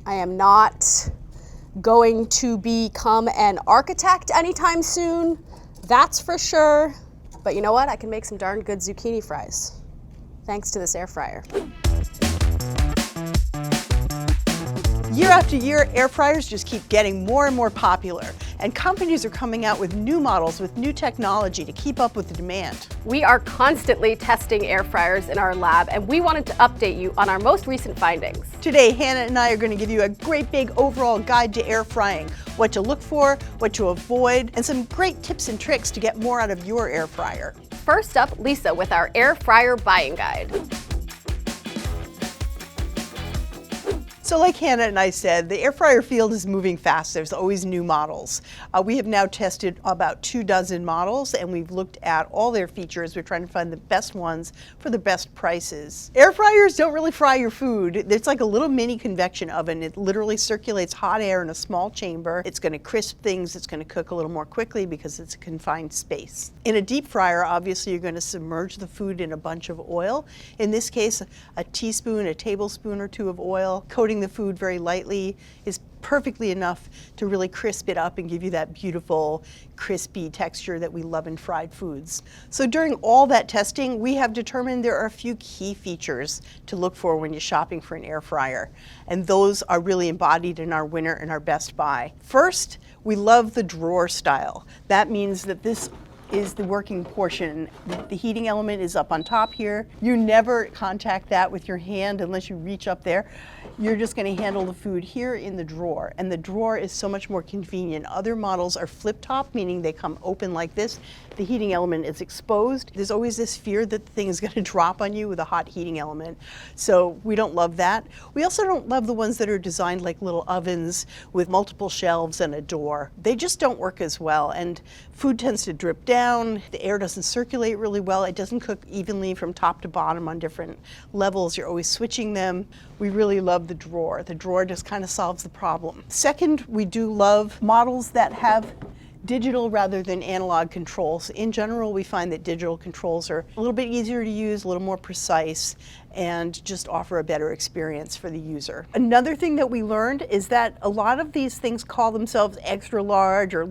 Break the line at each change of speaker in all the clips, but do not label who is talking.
I am not going to become an architect anytime soon, that's for sure. But you know what? I can make some darn good zucchini fries, thanks to this air fryer.
Year after year, air fryers just keep getting more and more popular, and companies are coming out with new models with new technology to keep up with the demand.
We are constantly testing air fryers in our lab, and we wanted to update you on our most recent findings.
Today, Hannah and I are going to give you a great big overall guide to air frying, what to look for, what to avoid, and some great tips and tricks to get more out of your air fryer.
First up, Lisa with our air fryer buying guide.
So like Hannah and I said, the air fryer field is moving fast. There's always new models. We have now tested about 24 models, and we've looked at all their features. We're trying to find the best ones for the best prices. Air fryers don't really fry your food. It's like a little mini convection oven. It literally circulates hot air in a small chamber. It's going to crisp things. It's going to cook a little more quickly because it's a confined space. In a deep fryer, obviously, you're going to submerge the food in a bunch of oil. In this case, a teaspoon, a tablespoon or two of oil, coating the food very lightly is perfectly enough to really crisp it up and give you that beautiful, crispy texture that we love in fried foods. So during all that testing, we have determined there are a few key features to look for when you're shopping for an air fryer. And those are really embodied in our winner and our best buy. First, we love the drawer style. That means that this is the working portion. The heating element is up on top here. You never contact that with your hand unless you reach up there. You're just going to handle the food here in the drawer, and the drawer is so much more convenient. Other models are flip top, meaning they come open like this. The heating element is exposed. There's always this fear that the thing is going to drop on you with a hot heating element. So we don't love that. We also don't love the ones that are designed like little ovens with multiple shelves and a door. They just don't work as well, and food tends to drip down. The air doesn't circulate really well. It doesn't cook evenly from top to bottom on different levels. You're always switching them. We really love the drawer. The drawer just kind of solves the problem. Second, we do love models that have digital rather than analog controls. In general, we find that digital controls are a little bit easier to use, a little more precise, and just offer a better experience for the user. Another thing that we learned is that a lot of these things call themselves extra large or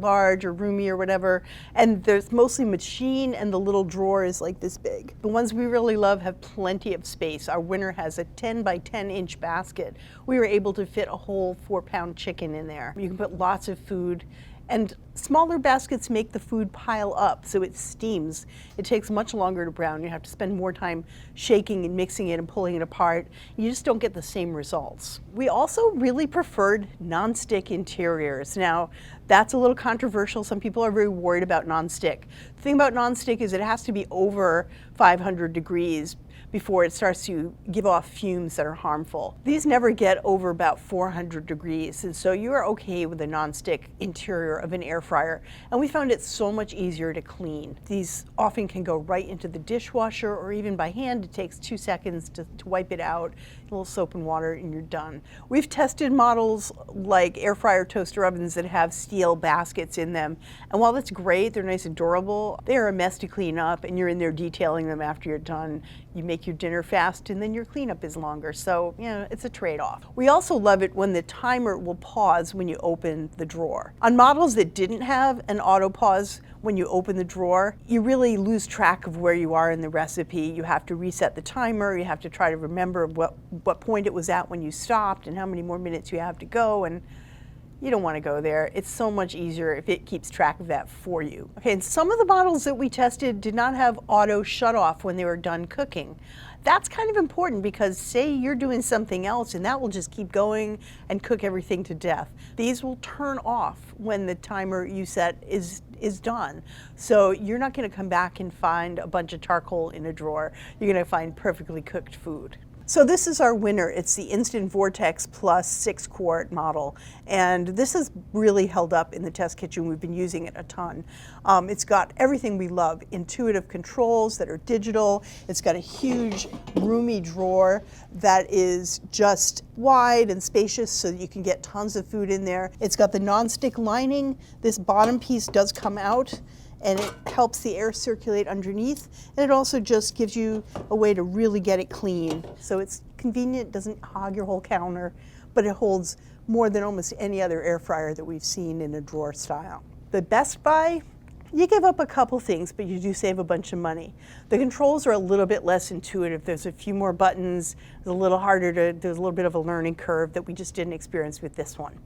roomy or whatever, and there's mostly machine and the little drawer is like this big. The ones we really love have plenty of space. Our winner has a 10 by 10 inch basket. We were able to fit a whole 4-pound chicken in there. You can put lots of food. And smaller baskets make the food pile up, so it steams. It takes much longer to brown. You have to spend more time shaking and mixing it and pulling it apart. You just don't get the same results. We also really preferred nonstick interiors. Now, that's a little controversial. Some people are very worried about nonstick. The thing about nonstick is it has to be over 500 degrees before it starts to give off fumes that are harmful. These never get over about 400 degrees, and so you are okay with a nonstick interior of an air fryer. And we found it so much easier to clean. These often can go right into the dishwasher, or even by hand. It takes 2 seconds to wipe it out, a little soap and water, and you're done. We've tested models like air fryer toaster ovens that have steel baskets in them, and while that's great, they're nice and durable, they are a mess to clean up, and you're in there detailing them after you're done. You make your dinner fast, and then your cleanup is longer, so it's a trade-off. We also love it when the timer will pause when you open the drawer. On models that didn't have an auto pause when you open the drawer, you really lose track of where you are in the recipe. You have to reset the timer, you have to try to remember what point it was at when you stopped and how many more minutes you have to go, and you don't want to go there. It's so much easier if it keeps track of that for you. Okay, and some of the models that we tested did not have auto shut off when they were done cooking. That's kind of important because say you're doing something else and that will just keep going and cook everything to death. These will turn off when the timer you set is done. So you're not going to come back and find a bunch of charcoal in a drawer. You're going to find perfectly cooked food. So this is our winner. It's the Instant Vortex Plus 6-quart model. And this has really held up in the test kitchen. We've been using it a ton. It's got everything we love. Intuitive controls that are digital. It's got a huge roomy drawer that is just wide and spacious so that you can get tons of food in there. It's got the nonstick lining. This bottom piece does come out, and it helps the air circulate underneath, and it also just gives you a way to really get it clean. So it's convenient, doesn't hog your whole counter, but it holds more than almost any other air fryer that we've seen in a drawer style. The Best Buy, you give up a couple things, but you do save a bunch of money. The controls are a little bit less intuitive. There's a few more buttons. It's a little harder there's a little bit of a learning curve that we just didn't experience with this one.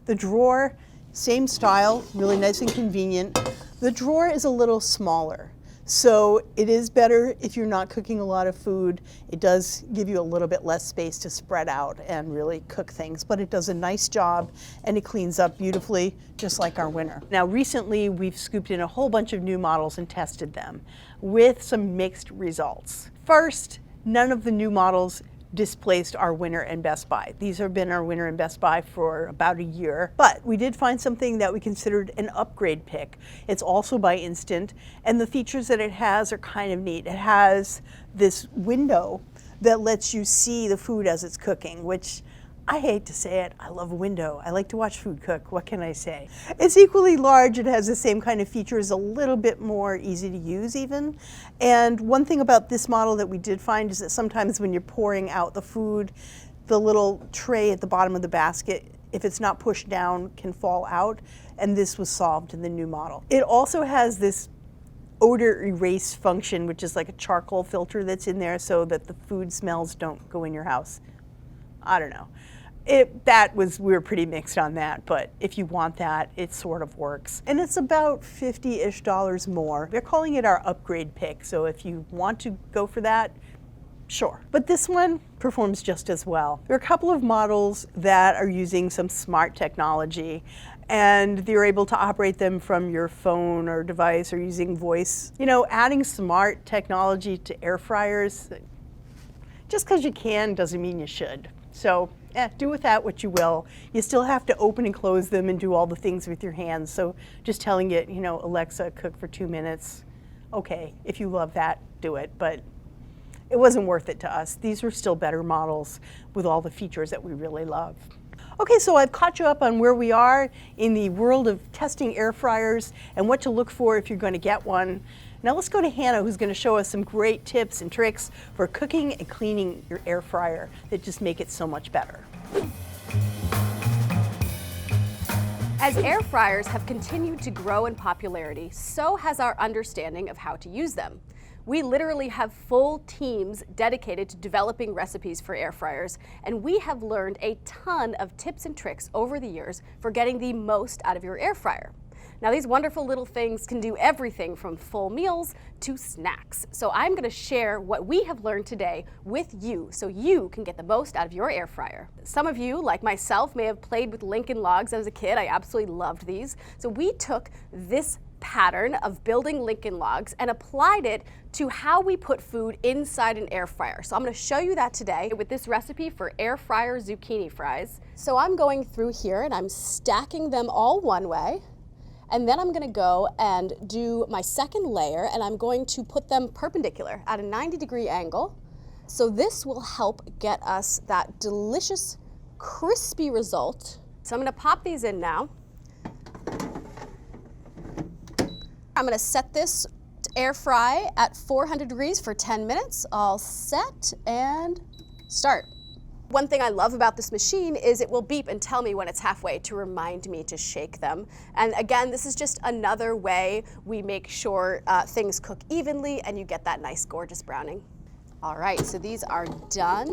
The drawer, same style, really nice and convenient. The drawer is a little smaller. So it is better if you're not cooking a lot of food. It does give you a little bit less space to spread out and really cook things, but it does a nice job and it cleans up beautifully, just like our winner. Now recently we've scooped in a whole bunch of new models and tested them with some mixed results. First, none of the new models displaced our winner and Best Buy. These have been our winner and Best Buy for about a year, but we did find something that we considered an upgrade pick. It's also by Instant, and the features that it has are kind of neat. It has this window that lets you see the food as it's cooking, which I hate to say it, I love a window. I like to watch food cook, what can I say? It's equally large, it has the same kind of features, a little bit more easy to use even. And one thing about this model that we did find is that sometimes when you're pouring out the food, the little tray at the bottom of the basket, if it's not pushed down, can fall out, and this was solved in the new model. It also has this odor erase function, which is like a charcoal filter that's in there so that the food smells don't go in your house. I don't know. We were pretty mixed on that, but if you want that, it sort of works. And it's about $50-ish more. They're calling it our upgrade pick, so if you want to go for that, sure. But this one performs just as well. There are a couple of models that are using some smart technology, and you're able to operate them from your phone or device or using voice. You know, adding smart technology to air fryers, just because you can doesn't mean you should. So do with that what you will. You still have to open and close them and do all the things with your hands. So just telling it, you know, Alexa, cook for 2 minutes. Okay, if you love that, do it. But it wasn't worth it to us. These were still better models with all the features that we really love. Okay, so I've caught you up on where we are in the world of testing air fryers and what to look for if you're going to get one. Now let's go to Hannah, who's going to show us some great tips and tricks for cooking and cleaning your air fryer that just make it so much better.
As air fryers have continued to grow in popularity, so has our understanding of how to use them. We literally have full teams dedicated to developing recipes for air fryers, and we have learned a ton of tips and tricks over the years for getting the most out of your air fryer. Now, these wonderful little things can do everything from full meals to snacks. So I'm going to share what we have learned today with you so you can get the most out of your air fryer. Some of you, like myself, may have played with Lincoln Logs as a kid. I absolutely loved these. So we took this pattern of building Lincoln Logs and applied it to how we put food inside an air fryer. So I'm going to show you that today with this recipe for air fryer zucchini fries. So I'm going through here and I'm stacking them all one way. And then I'm going to go and do my second layer, and I'm going to put them perpendicular at a 90-degree angle. So this will help get us that delicious, crispy result. So I'm going to pop these in now. I'm going to set this to air fry at 400 degrees for 10 minutes. All set and start. One thing I love about this machine is it will beep and tell me when it's halfway to remind me to shake them. And again, this is just another way we make sure things cook evenly and you get that nice, gorgeous browning. All right, so these are done.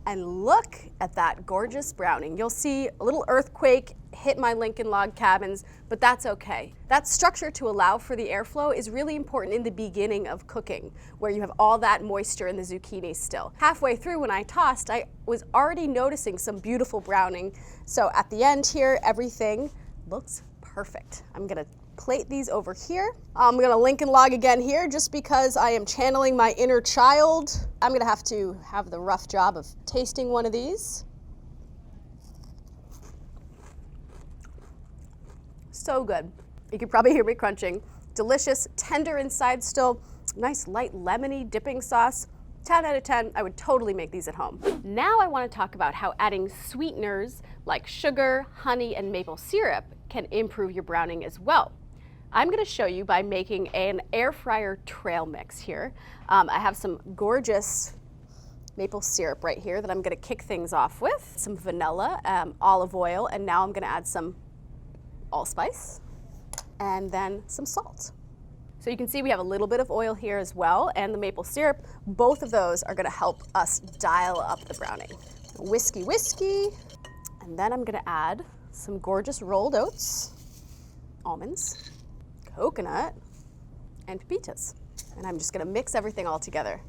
And look at that gorgeous browning. You'll see a little earthquake hit my Lincoln Log cabins, but that's okay. That structure to allow for the airflow is really important in the beginning of cooking, where you have all that moisture in the zucchini still. Halfway through when I tossed, I was already noticing some beautiful browning. So at the end here, everything looks perfect. I'm gonna plate these over here. I'm gonna Lincoln Log again here just because I am channeling my inner child. I'm gonna have to have the rough job of tasting one of these. So good. You can probably hear me crunching. Delicious, tender inside still, nice light lemony dipping sauce. 10 out of 10, I would totally make these at home. Now I want to talk about how adding sweeteners like sugar, honey, and maple syrup can improve your browning as well. I'm going to show you by making an air fryer trail mix here. I have some gorgeous maple syrup right here that I'm gonna kick things off with. Some vanilla, olive oil, and now I'm gonna add some allspice, and then some salt. So you can see we have a little bit of oil here as well, and the maple syrup. Both of those are gonna help us dial up the browning. Whiskey, and then I'm gonna add some gorgeous rolled oats, almonds, coconut, and pepitas. And I'm just gonna mix everything all together.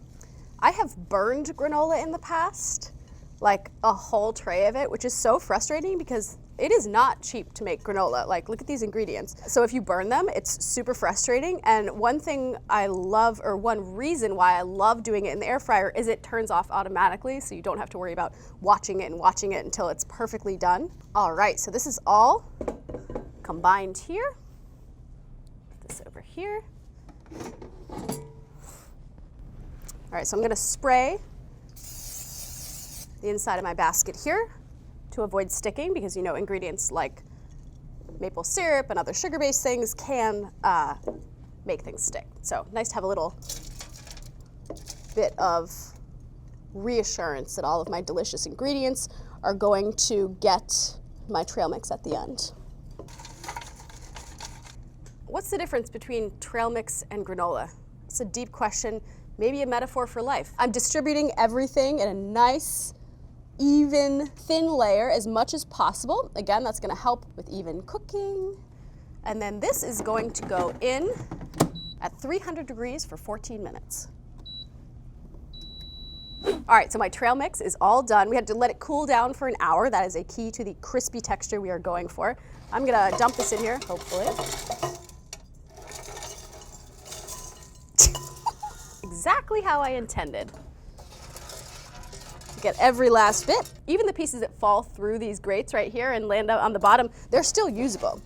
I have burned granola in the past, like a whole tray of it, which is so frustrating because it is not cheap to make granola. Like, look at these ingredients. So if you burn them, it's super frustrating. And one thing I love, or one reason why I love doing it in the air fryer, is it turns off automatically, so you don't have to worry about watching it until it's perfectly done. All right, so this is all combined here. Put this over here. All right, so I'm gonna spray the inside of my basket here to avoid sticking, because you know ingredients like maple syrup and other sugar-based things can make things stick. So nice to have a little bit of reassurance that all of my delicious ingredients are going to get my trail mix at the end. What's the difference between trail mix and granola? It's a deep question, maybe a metaphor for life. I'm distributing everything in a nice, even, thin layer as much as possible. Again, that's gonna help with even cooking. And then this is going to go in at 300 degrees for 14 minutes. All right, so my trail mix is all done. We had to let it cool down for an hour. That is a key to the crispy texture we are going for. I'm gonna dump this in here, hopefully. Exactly how I intended. Get every last bit. Even the pieces that fall through these grates right here and land out on the bottom, they're still usable.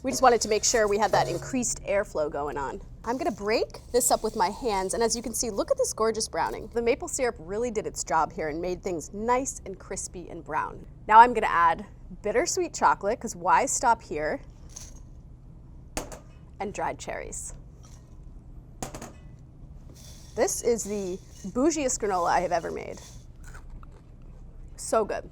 We just wanted to make sure we had that increased airflow going on. I'm gonna break this up with my hands, and as you can see, look at this gorgeous browning. The maple syrup really did its job here and made things nice and crispy and brown. Now I'm gonna add bittersweet chocolate, because why stop here? And dried cherries. This is the bougiest granola I have ever made. So good.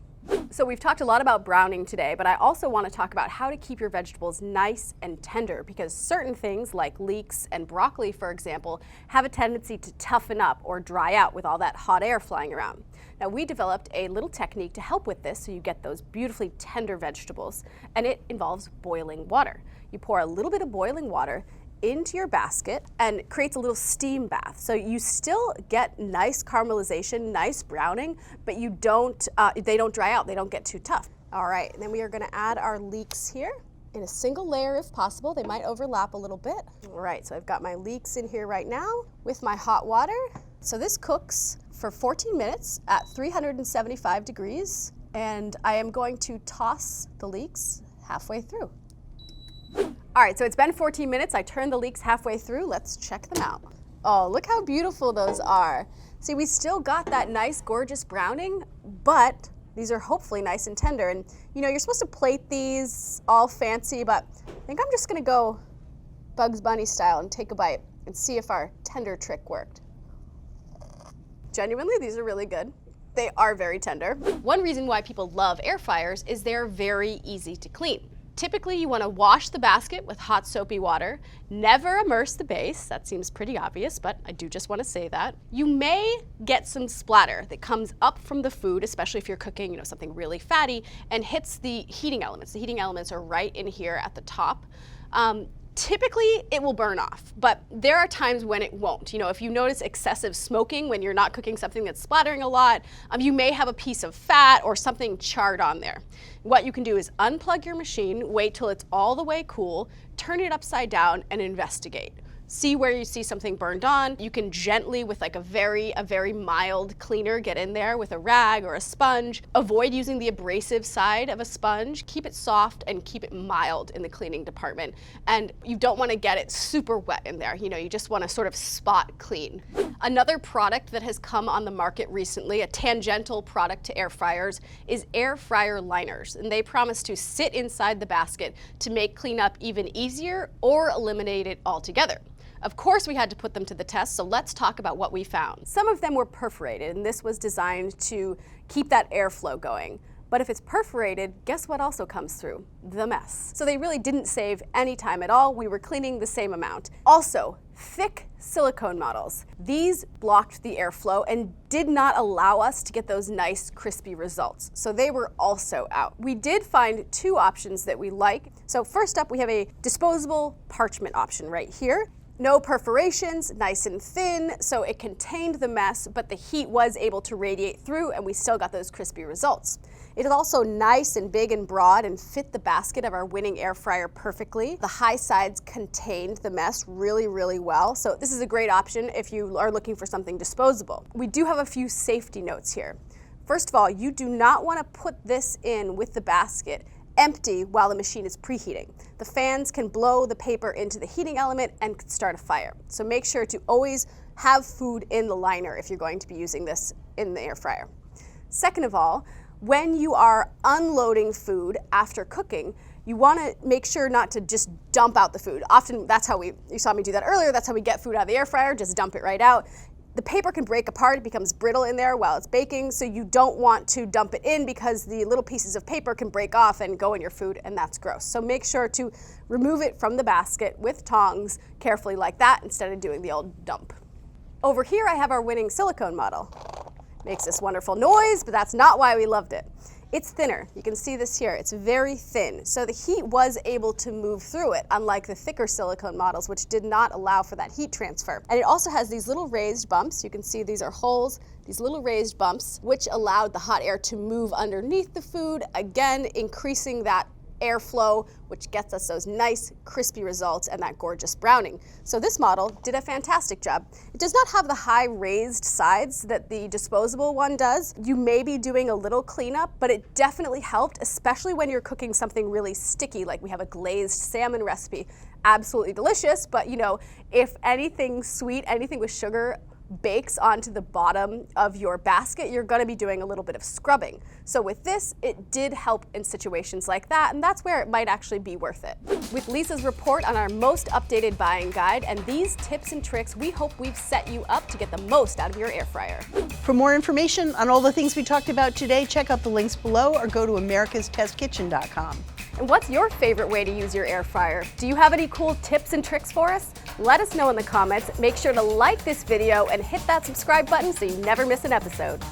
So we've talked a lot about browning today, but I also want to talk about how to keep your vegetables nice and tender, because certain things like leeks and broccoli, for example, have a tendency to toughen up or dry out with all that hot air flying around. Now we developed a little technique to help with this so you get those beautifully tender vegetables, and it involves boiling water. You pour a little bit of boiling water into your basket and it creates a little steam bath. So you still get nice caramelization, nice browning, but you don't, they don't dry out, they don't get too tough. All right, and then we are gonna add our leeks here in a single layer if possible. They might overlap a little bit. All right, so I've got my leeks in here right now with my hot water. So this cooks for 14 minutes at 375 degrees, and I am going to toss the leeks halfway through. All right, so it's been 14 minutes. I turned the leeks halfway through. Let's check them out. Oh, look how beautiful those are. See, we still got that nice, gorgeous browning, but these are hopefully nice and tender. And you know, you're supposed to plate these all fancy, but I think I'm just gonna go Bugs Bunny style and take a bite and see if our tender trick worked. Genuinely, these are really good. They are very tender. One reason why people love air fryers is they're very easy to clean. Typically, you want to wash the basket with hot soapy water, never immerse the base. That seems pretty obvious, but I do just want to say that. You may get some splatter that comes up from the food, especially if you're cooking, you know, something really fatty, and hits the heating elements. The heating elements are right in here at the top. Typically, it will burn off, but there are times when it won't. You know, if you notice excessive smoking when you're not cooking something that's splattering a lot, you may have a piece of fat or something charred on there. What you can do is unplug your machine, wait till it's all the way cool, turn it upside down, and investigate. See where you see something burned on. You can gently, with like a very mild cleaner, get in there with a rag or a sponge. Avoid using the abrasive side of a sponge. Keep it soft and keep it mild in the cleaning department. And you don't want to get it super wet in there. You know, you just want to sort of spot clean. Another product that has come on the market recently, a tangential product to air fryers, is air fryer liners. And they promise to sit inside the basket to make cleanup even easier or eliminate it altogether. Of course we had to put them to the test, so let's talk about what we found. Some of them were perforated, and this was designed to keep that airflow going. But if it's perforated, guess what also comes through? The mess. So they really didn't save any time at all. We were cleaning the same amount. Also, thick silicone models. These blocked the airflow and did not allow us to get those nice crispy results. So they were also out. We did find two options that we like. So first up, we have a disposable parchment option right here. No perforations, nice and thin, so it contained the mess, but the heat was able to radiate through and we still got those crispy results. It is also nice and big and broad and fit the basket of our winning air fryer perfectly. The high sides contained the mess really, really well, so this is a great option if you are looking for something disposable. We do have a few safety notes here. First of all, you do not want to put this in with the basket empty while the machine is preheating. The fans can blow the paper into the heating element and start a fire. So make sure to always have food in the liner if you're going to be using this in the air fryer. Second of all, when you are unloading food after cooking, you want to make sure not to just dump out the food. Often that's how you saw me do that earlier, that's how we get food out of the air fryer, just dump it right out. The paper can break apart, it becomes brittle in there while it's baking, so you don't want to dump it in because the little pieces of paper can break off and go in your food, and that's gross. So make sure to remove it from the basket with tongs carefully like that instead of doing the old dump. Over here I have our winning silicone model. Makes this wonderful noise, but that's not why we loved it. It's thinner. You can see this here. It's very thin. So the heat was able to move through it, unlike the thicker silicone models, which did not allow for that heat transfer. And it also has these little raised bumps. You can see these are holes, these little raised bumps, which allowed the hot air to move underneath the food, again, increasing that airflow, which gets us those nice crispy results and that gorgeous browning. So this model did a fantastic job. It does not have the high raised sides that the disposable one does. You may be doing a little cleanup, but it definitely helped, especially when you're cooking something really sticky, like we have a glazed salmon recipe. Absolutely delicious, but you know, if anything sweet, anything with sugar bakes onto the bottom of your basket, you're going to be doing a little bit of scrubbing. So with this, it did help in situations like that, and that's where it might actually be worth it. With Lisa's report on our most updated buying guide and these tips and tricks, we hope we've set you up to get the most out of your air fryer.
For more information on all the things we talked about today, check out the links below or go to americastestkitchen.com.
And what's your favorite way to use your air fryer? Do you have any cool tips and tricks for us? Let us know in the comments. Make sure to like this video and hit that subscribe button so you never miss an episode.